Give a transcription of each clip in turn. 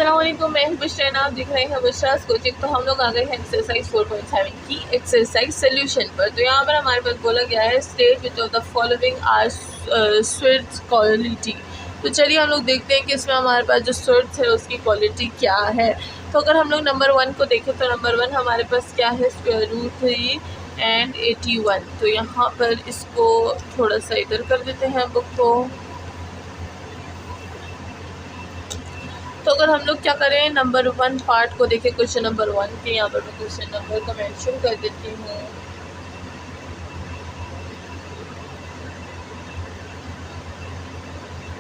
अस्सलाम वालेकुम, मैं हूं बुशरा, आप देख रहे हैं बुशरास कोचिंग। तो हम लोग आ गए हैं एक्सरसाइज 4.7 की एक्सरसाइज सोल्यूशन पर। तो यहाँ पर हमारे पास बोला गया है state which of the following are sweets quality. तो चलिए हम लोग देखते हैं कि इसमें हमारे पास जो स्वीट्स है उसकी क्वालिटी क्या है। तो अगर हम लोग नंबर 1 को देखें तो नंबर 1 हमारे पास क्या है, √3 एंड 81। तो यहाँ पर इसको थोड़ा सा इधर कर देते हैं बुक को। तो अगर हम लोग क्या करें, नंबर 1 पार्ट को देखें, क्वेश्चन नंबर 1 के, यहाँ पर मैं क्वेश्चन नंबर को मेंशन कर देती हूँ।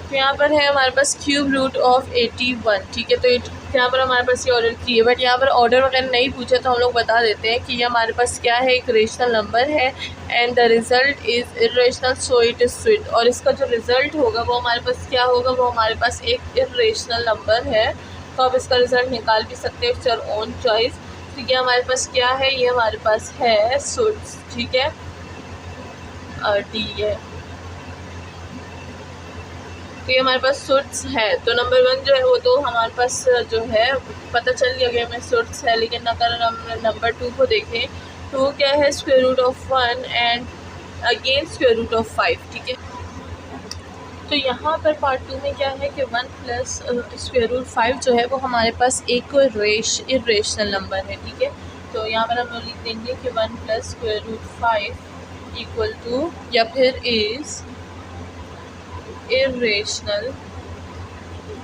तो यहाँ पर है हमारे पास क्यूब रूट ऑफ 81, ठीक है। तो यहाँ पर हमारे पास ये ऑर्डर की है, बट यहाँ पर ऑर्डर वगैरह नहीं पूछा तो हम लोग बता देते हैं कि ये हमारे पास क्या है, एक रेशनल नंबर है and the result is irrational so it is sweet. और इसका जो रिज़ल्ट होगा वो हमारे पास क्या होगा, वो हमारे पास एक इर्रेशनल नंबर है। तो आप इसका रिज़ल्ट निकाल भी सकते हैं, इट्स योर ओन चॉइस। ठीक है, हमारे पास क्या है, ये हमारे पास है स्वीट्स, ठीक है, डी है। तो ये हमारे पास स्वीट्स है। तो नंबर 1 जो है वो तो हमारे पास जो है पता चल गया हमें स्वीट्स है। लेकिन अगर हम नंबर 2 को देखें तो वो क्या है, √1 एंड अगेन √5, ठीक है। तो यहाँ पर पार्ट 2 में क्या है कि 1 प्लस √5 जो है वो हमारे पास एक इर्रेशनल नंबर है, ठीक है। तो यहाँ पर हम लोग लिख देंगे कि 1 प्लस √5 इक्वल टू या फिर इज़ इर्रेशनल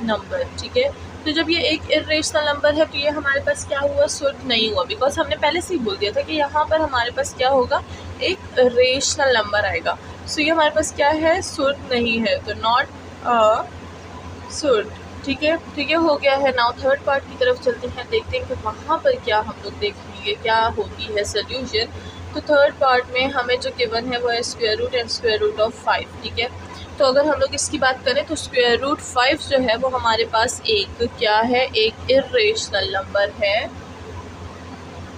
नंबर, ठीक है। तो जब ये एक इर्रेशनल नंबर है तो ये हमारे पास क्या हुआ, स्वीट नहीं हुआ, बिकॉज हमने पहले से ही बोल दिया था कि यहाँ पर हमारे पास क्या होगा, एक रेशनल नंबर आएगा। सो ये हमारे पास क्या है, स्वीट नहीं है, तो नॉट अ स्वीट, ठीक है। ठीक है, हो गया है। नाउ थर्ड पार्ट की तरफ चलते हैं, देखते हैं कि वहाँ पर क्या हम लोग देखेंगे, क्या होती है सोल्यूशन। तो थर्ड पार्ट में हमें जो गिवन है वो है square root and square root of 5, ठीक है। तो अगर हम लोग इसकी बात करें तो √5 जो है वो हमारे पास एक क्या है, एक इर्रेशनल नंबर है,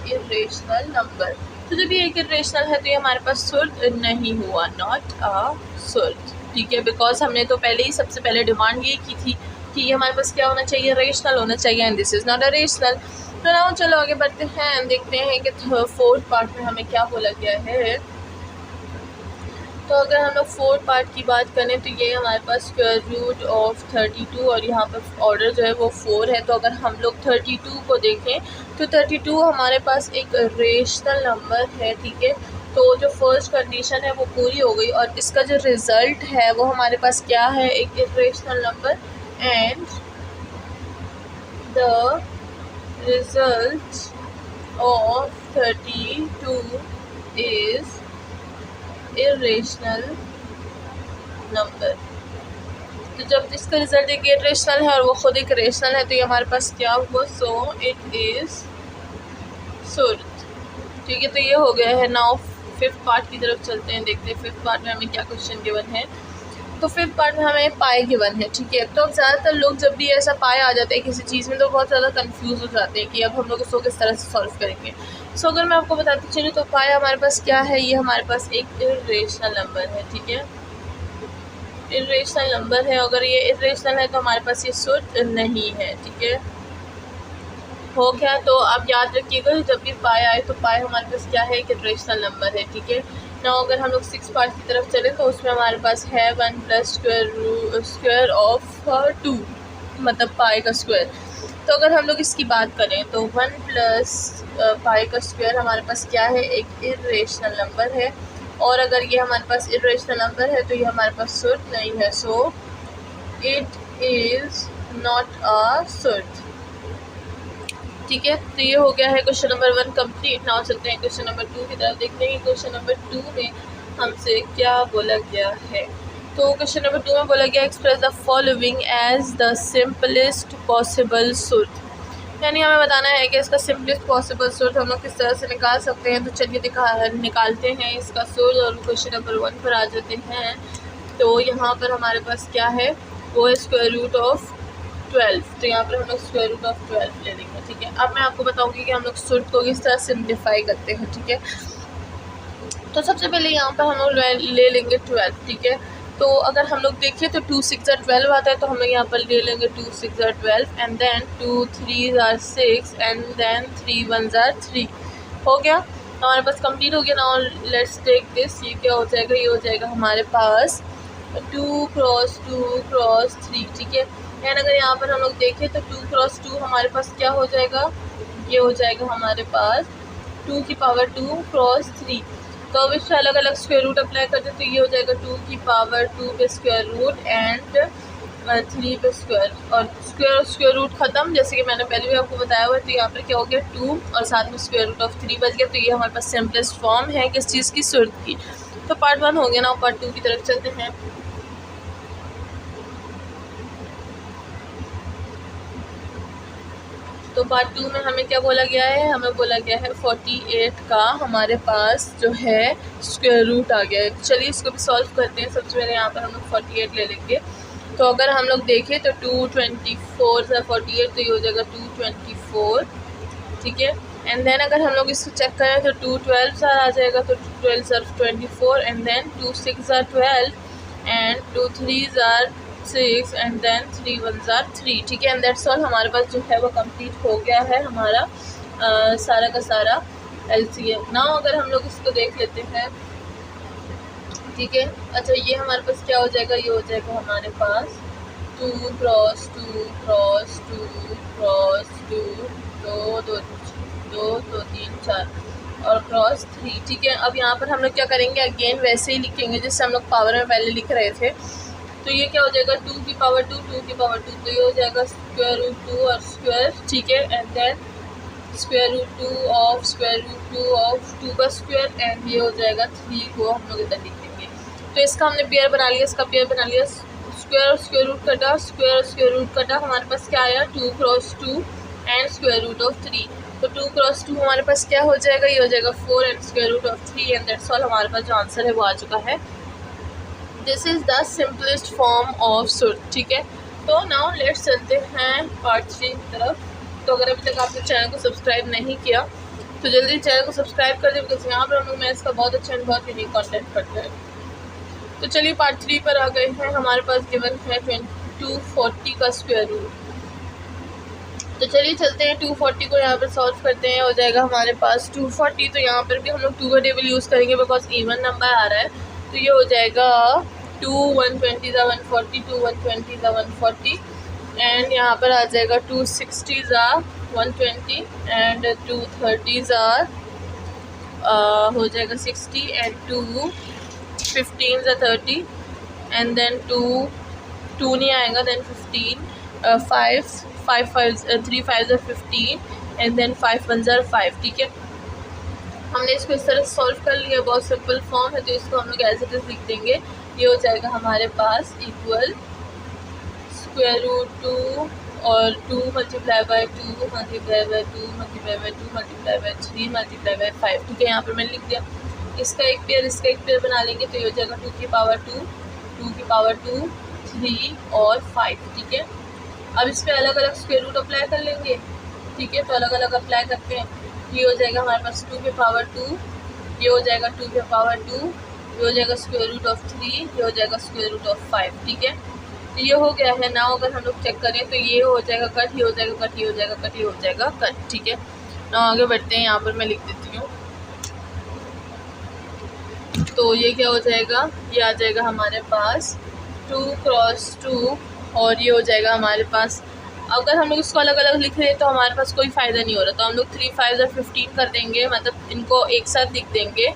इर्रेशनल नंबर। तो जब ये एक इर्रेशनल है तो ये हमारे पास स्वीट नहीं हुआ, नॉट अ स्वीट, ठीक है। बिकॉज हमने तो पहले ही सबसे पहले डिमांड ये की थी कि ये हमारे पास क्या होना चाहिए, रेशनल होना चाहिए, and this is not a rational. तो ना चलो आगे बढ़ते हैं, देखते हैं कि फोर्थ पार्ट में हमें क्या बोला गया है। तो अगर हम लोग फोर्थ पार्ट की बात करें तो ये हमारे पास स्क्वायर रूट ऑफ 32 और यहाँ पर ऑर्डर जो है वो 4 है। तो अगर हम लोग 32 को देखें तो 32 हमारे पास एक रेशनल नंबर है, ठीक है। तो जो फर्स्ट कंडीशन है वो पूरी हो गई और इसका जो रिज़ल्ट है वो हमारे पास क्या है, एक irrational number and the result of 32 is irrational number. तो जब इसका रिजल्ट एक इर्रेशनल है और वो खुद एक रेशनल है तो ये हमारे पास क्या हुआ, सो इट इज़ स्वीट, ठीक है। तो ये हो गया है। नाउ फिफ्थ पार्ट की तरफ चलते हैं, देखते हैं फिफ्थ पार्ट में हमें क्या क्वेश्चन गिवन है। तो फिफ्थ पार्ट में हमें पाई गिवन है, ठीक है। तो ज़्यादातर लोग जब भी ऐसा पाई आ जाता है किसी चीज़ में तो बहुत ज़्यादा कंफ्यूज हो जाते हैं कि अब हम लोग इसको किस तरह से सॉल्व करेंगे। सो अगर मैं आपको बताती चलूँ तो पाई हमारे पास क्या है, ये हमारे पास एक इर्रेशनल नंबर है, ठीक है, इर्रेशनल नंबर है। अगर ये इर्रेशनल है तो हमारे पास ये स्वीट नहीं है, ठीक है, हो गया। तो आप याद रखिएगा जब भी पाई आए तो पाई हमारे पास क्या है, एक इर्रेशनल नंबर है, ठीक है। ना अगर हम लोग 6 पार्ट की तरफ चलें तो उसमें हमारे पास है 1 प्लस स्क्वायर ऑफ 2, मतलब पाई का स्क्वायर। तो अगर हम लोग इसकी बात करें तो 1 प्लस पाई का स्क्वायर हमारे पास क्या है, एक इर्रेशनल नंबर है। और अगर ये हमारे पास इर्रेशनल नंबर है तो ये हमारे पास स्वीट नहीं है, so it is not a sweet, ठीक है। तो ये हो गया है क्वेश्चन नंबर 1 कंप्लीट। नाउ चलते हैं क्वेश्चन नंबर 2 की तरफ, देखते हैं क्वेश्चन नंबर 2 में हमसे क्या बोला गया है। तो क्वेश्चन नंबर 2 में बोला गया express the following as the simplest possible sweet, यानी हमें बताना है कि इसका सिंपलेस्ट पॉसिबल स्वीट हम लोग किस तरह से निकाल सकते हैं। तो चलिए निकालते हैं इसका स्वीट और क्वेश्चन नंबर 1 पर आ जाते हैं। तो यहाँ पर हमारे पास क्या है, वो है स्क्वायर रूट ऑफ 12। तो यहाँ पर हम लोग स्क्वायर रूट ऑफ 12 ले लेंगे, ठीक है। अब मैं आपको बताऊंगी कि हम लोग स्वीट को किस तरह सिम्प्लीफाई करते हैं, ठीक है। तो सबसे पहले यहाँ पर हम लोग ले लेंगे 12, ठीक है। तो अगर हम लोग देखें तो 2 6 12 आता है, तो हम लोग यहाँ पर ले लेंगे 2 6 12 एंड देन 2 3 6 एंड देन 3 1 3। हो गया, हमारे पास कंप्लीट हो गया। नाउ लेट्स टेक दिस, ये क्या हो जाएगा, ये हो जाएगा हमारे पास 2 क्रॉस 2 क्रॉस 3, ठीक है। एंड अगर यहाँ पर हम लोग देखें तो 2 क्रॉस 2 हमारे पास क्या हो जाएगा, ये हो जाएगा हमारे पास 2 की पावर 2 क्रॉस 3। तो अब इससे अलग अलग स्क्वायर रूट अप्लाई करते हैं, तो ये हो जाएगा 2 की पावर 2 पे स्क्वायर रूट एंड 3 पे स्क्वायर, और स्क्वायर रूट ख़त्म, जैसे कि मैंने पहले भी आपको बताया हुआ है। तो यहाँ पर क्या हो गया 2 और साथ में स्क्वायर रूट ऑफ 3 बच गया। तो ये हमारे पास सिंपलेस्ट फॉर्म है किस चीज़ की, सूर्त की। तो पार्ट 1 हो गया ना, पार्ट 2 की तरफ चलते हैं। तो पार्ट 2 में हमें क्या बोला गया है, हमें बोला गया है 48 का हमारे पास जो है स्क्वायर रूट आ गया है। चलिए इसको भी सॉल्व करते हैं। सबसे पहले यहाँ पर हम लोग 48 ले लेंगे। तो अगर हम लोग देखें तो 224 से 48, तो ये हो जाएगा 224, ठीक है। एंड देन अगर हम लोग इसको चेक करें तो 2 12 सर आ जाएगा, तो 12 sir 24 and then 2 6 12 and 2 3 6 and then 3 1 3, ठीक है। एंड दैट्स ऑल, हमारे पास जो है वो कंप्लीट हो गया है हमारा सारा का सारा LCM। नाउ अगर हम लोग इसको देख लेते हैं, ठीक है। अच्छा, ये हमारे पास क्या हो जाएगा, ये हो जाएगा हमारे पास 2 क्रॉस 2 क्रॉस 2 क्रॉस 2 2 2 2 2 3 4 और क्रॉस 3, ठीक है। अब यहाँ पर हम लोग क्या करेंगे, अगेन वैसे ही लिखेंगे जैसे हम लोग पावर में पहले लिख रहे थे। तो ये क्या हो जाएगा 2 की पावर 2 2 की पावर 2, तो ये हो जाएगा स्क्वायर रूट 2 और स्क्वायर, ठीक है। And then square root 2 of 2 का स्क्वायर, एंड ये हो जाएगा 3 को हम लोग इधर लिख देंगे। तो इसका हमने पेयर बना लिया, इसका पेयर बना लिया। स्क्वायर और स्क्वायर रूट कटा, स्क्वायर और स्क्वायर रूट कटा, हमारे पास क्या आया 2 cross 2 and square root of 3। तो 2 क्रॉस 2 हमारे पास क्या हो जाएगा, ये हो जाएगा 4 and square root of 3, and that's all, हमारे पास जो आंसर है वो आ चुका है। This is the simplest form of surd, ठीक है। तो नाउ लेट्स चलते हैं पार्ट 3 की तरफ। तो अगर अभी तक आपने चैनल को सब्सक्राइब नहीं किया तो जल्दी चैनल को सब्सक्राइब कर दें, बिकॉज यहाँ पर हम लोग मैथ्स का बहुत अच्छा एंड बहुत यूनिक कंटेंट करते हैं। तो चलिए पार्ट 3 पर आ गए हैं। हमारे पास गिवन है 240 का स्क्वायर रूट। तो चलिए चलते हैं 240 को यहाँ पर सॉल्व करते हैं। हो जाएगा हमारे पास 240, तो यहाँ पर भी हम लोग 2 का टेबल यूज़ करेंगे बिकॉज इवन नंबर आ रहा है। तो ये हो जाएगा 2 120 ज़ा 140, 2 120 ज़ा 140, एंड यहाँ पर आ जाएगा 2 60 ज़ा 120 एंड 2 30 ज़ा हो जाएगा 60 एंड 2 15 ज़ा 30 एंड देन 2 नहीं आएगा, देन 15 5 3 5 ज़ा 15 एंड देन 5 1 ज़ा 5, ठीक है। हमने इसको इस तरह सॉल्व कर लिया, बहुत सिंपल फॉर्म है। तो इसको हम लोग एज इट इज़ लिख देंगे। ये हो जाएगा हमारे पास इक्वल स्क्वायर रूट 2 और 2 multiply by 2 multiply by 2 multiply by 2 multiply by 3 multiply by 5, ठीक है। यहाँ पर मैंने लिख दिया। इसका एक पेयर बना लेंगे, तो ये हो जाएगा 2 की पावर 2 2 की पावर 2 3 और 5, ठीक है। अब इस पर अलग अलग स्क्वायर रूट अप्लाई कर लेंगे, ठीक है। तो अलग अलग अप्लाई करते हैं। ये हो जाएगा हमारे पास 2 पे पावर 2, ये हो जाएगा 2 पे पावर 2, ये हो जाएगा स्क्वायर रूट ऑफ 3, ये हो जाएगा स्क्वायर रूट ऑफ 5, ठीक है। तो ये हो गया है। नाउ अगर हम लोग चेक करें तो ये हो जाएगा कट, ये हो जाएगा कट, ये हो जाएगा कट, ये हो जाएगा कट, ठीक है। नाउ आगे बढ़ते हैं। यहाँ पर मैं लिख देती हूँ। तो ये क्या हो जाएगा, ये आ जाएगा हमारे पास 2 क्रॉस 2 और ये हो जाएगा हमारे पास। अगर हम लोग इसको अलग अलग लिख रहे हैं तो हमारे पास कोई फ़ायदा नहीं हो रहा। तो हम लोग 3 5 ज़ा 15 कर देंगे, मतलब इनको एक साथ लिख देंगे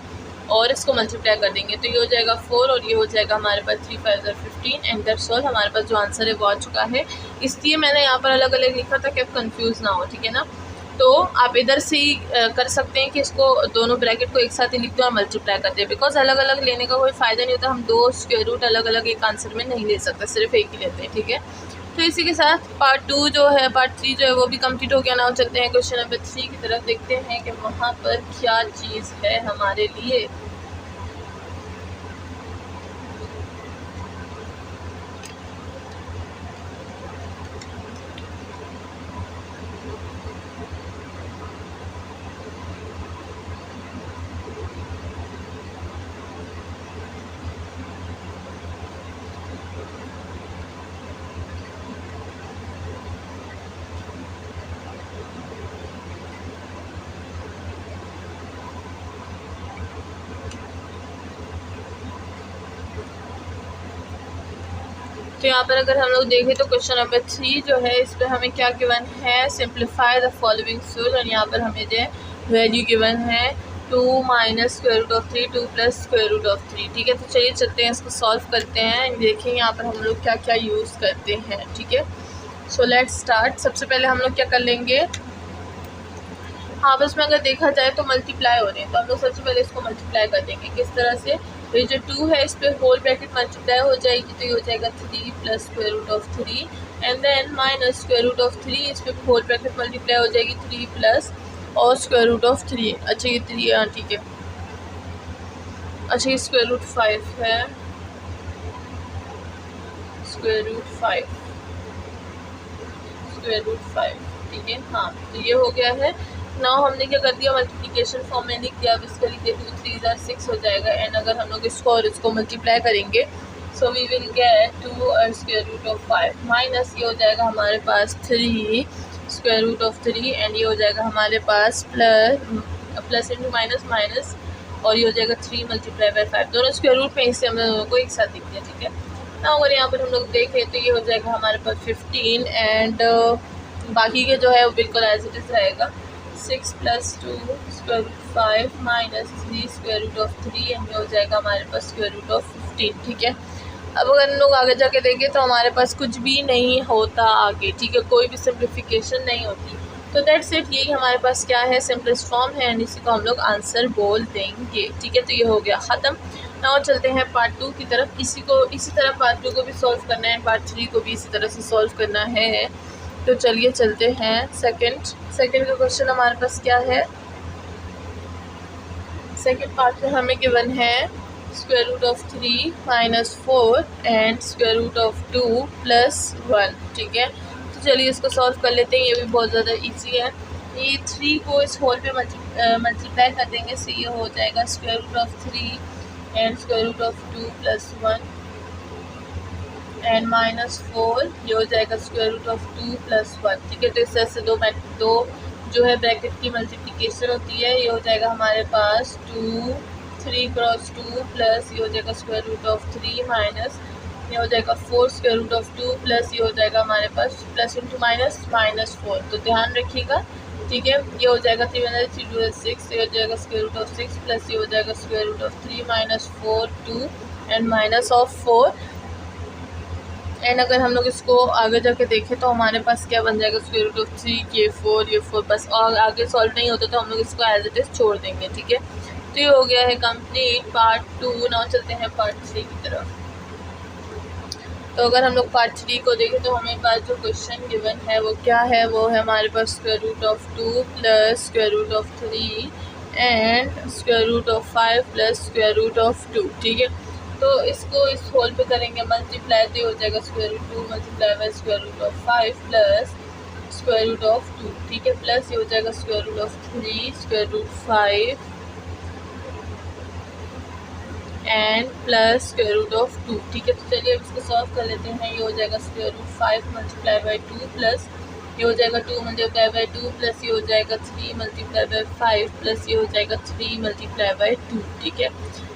और इसको मल्टीप्लाई कर देंगे। तो ये हो जाएगा 4 और ये हो जाएगा हमारे पास 3 5 ज़ा 15 एंड दैट्स ऑल, हमारे पास जो आंसर है वो आ चुका है। इसलिए मैंने यहाँ पर अलग अलग लिखा था कि आप कन्फ्यूज़ ना हो, ठीक है ना। तो आप इधर से ही कर सकते हैं कि इसको दोनों ब्रैकेट को एक साथ ही लिख दो और मल्टीप्लाई कर दें, बिकॉज अलग अलग लेने का कोई फ़ायदा नहीं होता। हम 2 स्क्वायर रूट अलग अलग एक आंसर में नहीं ले सकते, सिर्फ एक ही लेते हैं, ठीक है। तो इसी के साथ पार्ट 2 जो है, पार्ट 3 जो है वो भी कंप्लीट हो गया। नाउ चलते हैं क्वेश्चन नंबर 3 की तरफ, देखते हैं कि वहाँ पर क्या चीज़ है हमारे लिए। तो यहाँ पर अगर हम लोग देखें तो क्वेश्चन नंबर 3 जो है इस पर हमें क्या गिवन है, सिंप्लीफाई द फॉलोइंग सूट, और यहाँ पर हमें जो वैल्यू गिवन है 2 minus square root of 3 2 plus square root of 3। ठीक है, तो चलिए चलते हैं इसको सॉल्व करते हैं, देखें यहाँ पर हम लोग क्या क्या यूज़ करते हैं। ठीक है, सो लेट्स स्टार्ट। सबसे पहले हम लोग क्या कर लेंगे, आपस में अगर देखा जाए तो मल्टीप्लाई हो रहे हैं, तो हम लोग सबसे पहले इसको मल्टीप्लाई कर देंगे। किस तरह से, तो ये जो 2 है इस पर होल ब्रैकेट मल्टीप्लाई हो जाएगी, तो ये हो जाएगा 3 plus square root of 3 and then minus square root of 3, इस पर होल ब्रैकेट मल्टीप्लाई हो जाएगी 3 प्लस और स्क्वायर रूट ऑफ 3। अच्छा ये 3, हाँ ठीक है। अच्छा ये स्क्वायर रूट 5 है, स्क्वायर रूट 5, स्क्वायर रूट 5। ठीक है, हाँ तो ये हो गया है। नाउ हमने क्या कर दिया, मल्टीप्लिकेशन फॉर्म में लिख दिया। अब इसको लिख दिया 2 3 ज़ा 6 हो जाएगा, एंड अगर हम लोग इसको और इसको मल्टीप्लाई करेंगे सो वी विल गेट 2 और स्क्वायर रूट ऑफ 5 माइनस ये हो जाएगा हमारे पास 3 स्क्वायर रूट ऑफ 3 एंड ये हो जाएगा हमारे पास प्लस इंटू माइनस माइनस, और ये हो जाएगा 3 मल्टीप्लाई बाई 5, दोनों स्क्वायर रूट में, इससे हम लोगों को एक साथ लिख दिया। ठीक है, ना अगर यहाँ पर हम लोग देखें तो ये हो जाएगा हमारे पास 15 एंड बाकी के जो है वो बिल्कुल एज इट इज़ रहेगा। 6 plus 2 square root 5 minus 3 square root of 3 and ये हो जाएगा हमारे पास स्क्वायर रूट ऑफ 15। ठीक है, अब अगर हम लोग आगे जाके देखें तो हमारे पास कुछ भी नहीं होता आगे। ठीक है, कोई भी सिंप्लीफिकेशन नहीं होती, तो दैट्स इट, यही हमारे पास क्या है, सिंपलेस्ट फॉर्म है, एंड इसी को हम लोग आंसर बोल देंगे। ठीक है, तो ये हो गया ख़त्म। नाउ चलते हैं पार्ट 2 की तरफ। इसी तरह पार्ट 2 को भी सॉल्व करना है, पार्ट 3 को भी इसी तरह से सॉल्व करना है। तो चलिए चलते हैं सेकंड का क्वेश्चन हमारे पास क्या है। सेकंड पार्ट में हमें गिवन है square root of 3 minus 4 and square root of 2 plus 1। ठीक है, तो चलिए इसको सॉल्व कर लेते हैं, ये भी बहुत ज़्यादा इजी है। ये 3 को इस होल पे मल्टीप्लाई कर देंगे, सो ये हो जाएगा square root of 3 and square root of 2 plus 1 and minus 4, ये हो जाएगा स्क्वायर रूट ऑफ 2 प्लस 1। ठीक है, तो इस तरह से दो जो है ब्रैकेट की मल्टीप्लिकेशन होती है, ये हो जाएगा हमारे पास 3 क्रॉस 2 प्लस ये हो जाएगा स्क्वायर रूट ऑफ 3 माइनस ये हो जाएगा 4 स्क्वायर रूट ऑफ 2 प्लस ये हो जाएगा हमारे पास प्लस इंटू माइनस माइनस 4। तो ध्यान रखिएगा। ठीक है, ये हो जाएगा 3 3 2 6, ये हो जाएगा स्क्वायर रूट ऑफ 6 प्लस ये हो जाएगा square root of 3 minus 4 2 and minus of 4। And अगर हम लोग इसको आगे जाके देखें तो हमारे पास क्या बन जाएगा, स्क्वायर रूट ऑफ 3 ये 4 बस, और आगे सॉल्व नहीं होता तो हम लोग इसको एज इट इज़ छोड़ देंगे। ठीक है, तो ये हो गया है कंप्लीट पार्ट 2। नाउ चलते हैं पार्ट 3 की तरफ। तो अगर हम लोग पार्ट 3 को देखें तो हमें पास जो क्वेश्चन गिवन है वो क्या है, वो है हमारे पास square root of 2 plus square root of 3 and square root of 5 plus square root of 2। ठीक है, तो इसको इस होल पे करेंगे मल्टीप्लाई, तो ये हो जाएगा square root 2 multiply by square root of 5 plus square root of 2। ठीक है, प्लस ये हो जाएगा square root of 3 square root 5 and plus square root of 2। ठीक है, तो चलिए अब इसको सॉल्व कर लेते हैं। ये हो जाएगा square root 5 multiply by 2 plus ये हो जाएगा 2 मल्टीप्लाई बाई 2 प्लस ये हो जाएगा 3 मल्टीप्लाई बाई 5 प्लस ये हो जाएगा 3 मल्टीप्लाई बाई 2। ठीक है,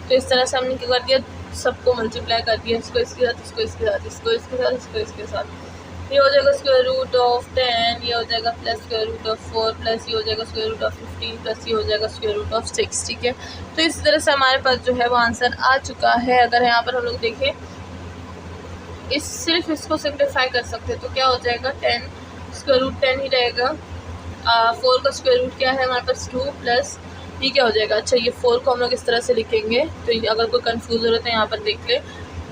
तो इस तरह से हमने क्या कर दिया, सबको मल्टीप्लाई कर दिया, इसको इसके साथ, इसको इसके साथ, इसको इसके साथ, इसको इसके साथ। ये हो जाएगा स्क्वायर रूट ऑफ 10, ये हो जाएगा plus square root of 4 plus ये हो जाएगा स्क्वायर रूट ऑफ 15 प्लस ये हो जाएगा स्क्वायर रूट ऑफ 6। ठीक है, तो इस तरह से हमारे पास जो है वो आंसर आ चुका है। अगर यहाँ पर हम लोग देखें सिर्फ इसको सिंप्लीफाई कर सकते हैं तो क्या हो जाएगा, 10 स्क्वायर रूट 10 ही रहेगा। 4 का स्क्वायर रूट क्या है हमारे पास 2 प्लस ये क्या हो जाएगा। अच्छा, ये 4 को हम लोग इस तरह से लिखेंगे, तो अगर कोई कंफ्यूज हो रहा है यहाँ पर देख ले,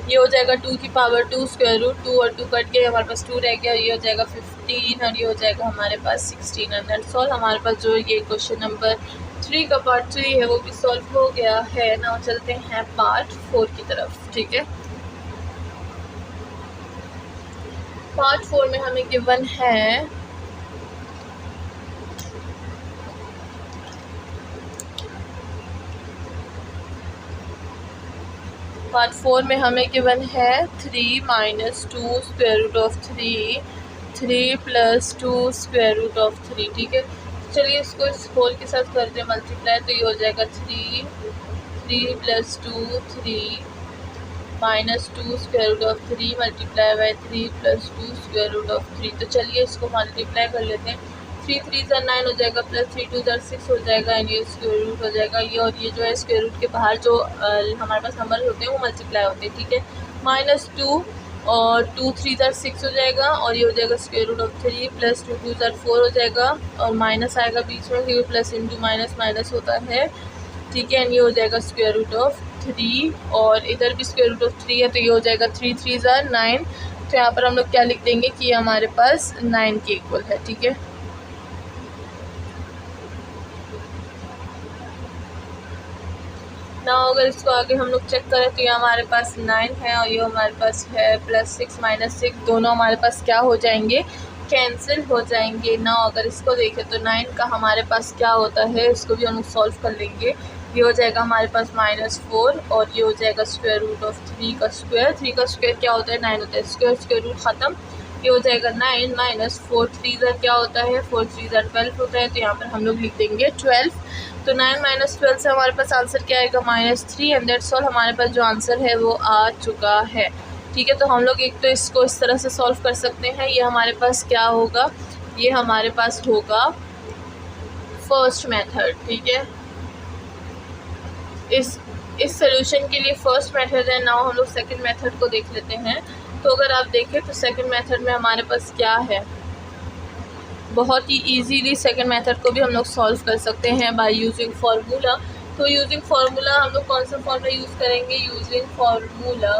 ये हो जाएगा 2 की पावर 2 स्क्वायर रूट 2 और 2 कट के हमारे पास 2 रह गया, ये हो जाएगा 15 और ये हो जाएगा हमारे पास 16 एंड दैट्स ऑल। हमारे पास जो ये क्वेश्चन नंबर 3 का पार्ट 3 है वो भी सॉल्व हो गया है। नाउ चलते हैं पार्ट 4 की तरफ। ठीक है, पार्ट 4 में हमें गिवन है पार्ट 4 में हमें गिवन है 3 minus 2 square root of 3 plus 2 square root of 3। ठीक है, चलिए इसको इस होल के साथ करते हैं मल्टीप्लाई, तो ये हो जाएगा 3 plus 2 3 -2 square root of 3 multiply by 3 plus 2 square root of 3। तो चलिए इसको मल्टीप्लाई कर लेते हैं। 3 3 9 हो जाएगा, प्लस 3 2 6 हो जाएगा, एंड ये स्क्वायर रूट हो जाएगा ये। और ये जो है स्क्वायर रूट के बाहर जो हमारे पास नंबर होते हैं वो मल्टीप्लाई होते हैं, ठीक है। -2 और 2 3 6 हो जाएगा, और ये हो जाएगा स्क्वायर रूट ऑफ 3 प्लस 2 2 4 हो जाएगा, और माइनस आएगा बीच में क्योंकि प्लस इंटू माइनस माइनस होता है, ठीक है। एंड ये हो जाएगा स्क्वायर रूट ऑफ 3, और इधर भी स्क्वायर रूट ऑफ 3 है, तो ये हो जाएगा 3 3 9। तो यहाँ पर हम लोग क्या लिख देंगे कि ये हमारे पास 9 के इक्वल है, ठीक है। ना अगर इसको आगे हम लोग चेक करें तो ये हमारे पास 9 है, और ये हमारे पास है +6 -6, दोनों हमारे पास क्या हो जाएंगे, कैंसिल हो जाएंगे ना। अगर इसको देखें तो 9 का हमारे पास क्या होता है, इसको भी हम लोग सॉल्व कर लेंगे। ये हो जाएगा हमारे पास -4, और ये हो जाएगा स्क्वायर रूट ऑफ 3 का स्क्वायर। 3 का स्क्वायर क्या होता है, 9 होता है, स्क्वायर रूट ख़त्म। ये हो जाएगा 9 -4 3 क्या होता है, 4 3 12 होता है, तो यहाँ पर हम लोग लिख देंगे 12। तो 9 -12 से हमारे पास आंसर क्या आएगा, -3, एंड दैट्स ऑल। हमारे पास जो आंसर है वो आ चुका है, ठीक है। तो हम लोग एक तो इसको इस तरह से सॉल्व कर सकते हैं। ये हमारे पास क्या होगा, ये हमारे पास होगा फर्स्ट मेथड, ठीक है। इस सोल्यूशन के लिए फर्स्ट मेथड है। नाउ हम लोग सेकंड मेथड को देख लेते हैं। तो अगर आप देखें तो सेकंड मेथड में हमारे पास क्या है, बहुत ही इजीली सेकंड मेथड को भी हम लोग सॉल्व कर सकते हैं बाय यूजिंग फार्मूला। तो यूजिंग फार्मूला हम लोग कौन सा फार्मूला यूज़ करेंगे, यूजिंग फार्मूला।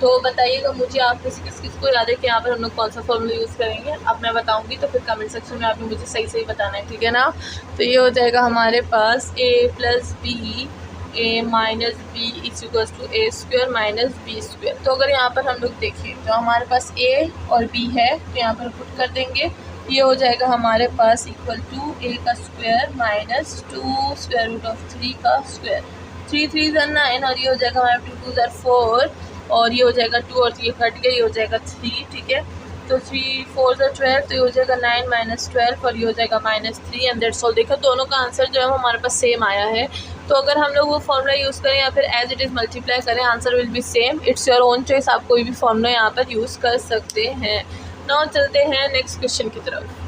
तो बताइएगा मुझे, आप किस किस को याद है कि यहाँ पर हम लोग कौन सा फार्मूला यूज़ करेंगे। अब मैं बताऊँगी तो फिर कमेंट सेक्शन में आपने मुझे सही बताना है, ठीक है ना। तो ये हो जाएगा हमारे पास a + b a - b = a² - b²। तो अगर यहाँ पर हम लोग देखें तो हमारे पास a और b है, तो यहाँ पर पुट कर देंगे। ये हो जाएगा हमारे पास इक्वल टू a का स्क्वायर -2 स्क्वायर रूट ऑफ 3 का स्क्वायर। 3 3 9, और ये हो जाएगा हमारे 2 2 4, और ये हो जाएगा 2 और 3 कट गया, ये हो जाएगा 3, ठीक है। तो 3 4 12, तो ये हो जाएगा 9 -12, और ये हो जाएगा -3, एंड दैट्स ऑल। देखो दोनों का आंसर जो है वो हमारे पास सेम आया है। तो अगर हम लोग वो फार्मूला यूज़ करें या फिर एज इट इज़ मल्टीप्लाई करें, answer will be same. It's your own choice, आप कोई भी फार्मूला यहाँ पर यूज़ कर सकते हैं। नाउ चलते हैं नेक्स्ट क्वेश्चन की तरफ।